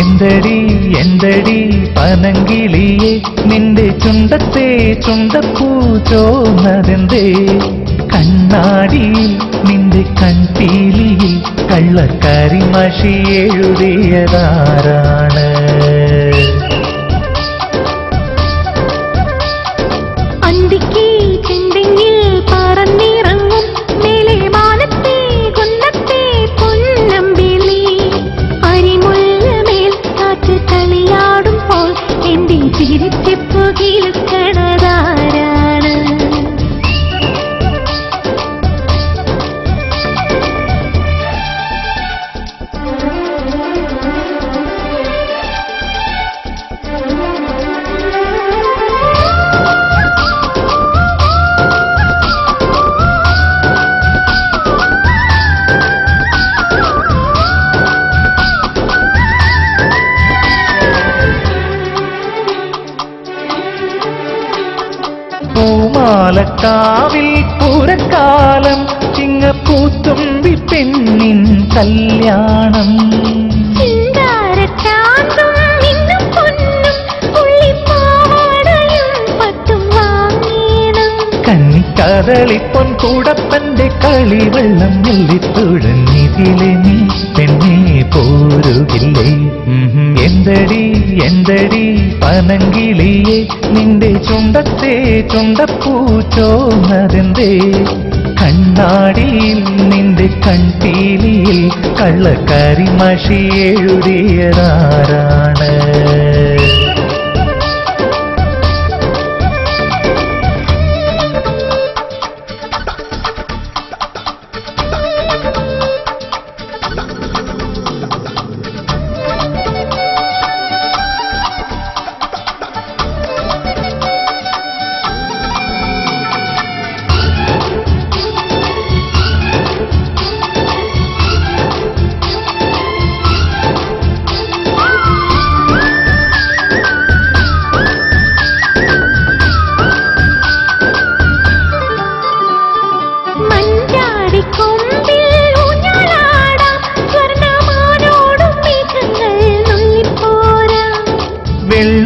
എന്തടി എന്തടി പനങ്കിളിയെ നിന്റെ ചുണ്ടത്തെ ചുണ്ടപ്പൂ ചോന്നതെന്തേ കണ്ണാടിയിൽ നിന്റെ കൺപീലിയിൽ കള്ളക്കരിമഷി എഴുതിയതാരാണ് പൂമാലക്കാവിൽ പൂരക്കാലം ചിങ്ങപ്പൂത്തുമ്പി പെണ്ണിൻ കല്യാണം കന്നിക്കദളിപ്പൊൻ കൂടപ്പന്റെ കളിവെള്ളം നെല്ലിത്തുഴഞ്ഞിതിലെ നീ പെണ്ണെ പോരുകില്ലേ എന്തടി എന്തടി പനങ്കിളിയെ നിന്റെ ചുണ്ടത്തെ ചുണ്ടപ്പൂ ചോന്നതെന്തേ കണ്ണാടിയിൽ നിന്റെ കൺപീലിയിൽ കള്ളക്കരിമഷി എഴുതിയതാരാണ്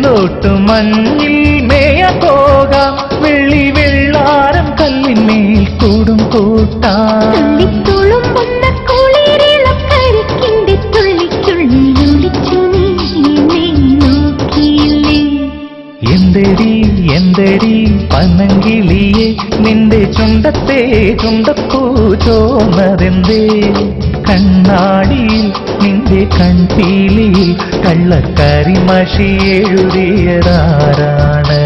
വെള്ളോട്ടുമഞ്ഞിൽ മേയ പോകാം വെള്ളി വെള്ളാരം കല്ലിന്മേൽ കൂടും കൂട്ടാം എന്തടി എന്തടി പനങ്കിളിയെ നിന്റെ ചുണ്ടത്തെ ചുണ്ടപ്പൂ ചോന്നതെന്തേ കണ്ണാടിയിൽ നിന്റെ കൺപീലിയിൽ കള്ളക്കരിമഷി എഴുതിയതാരാണ്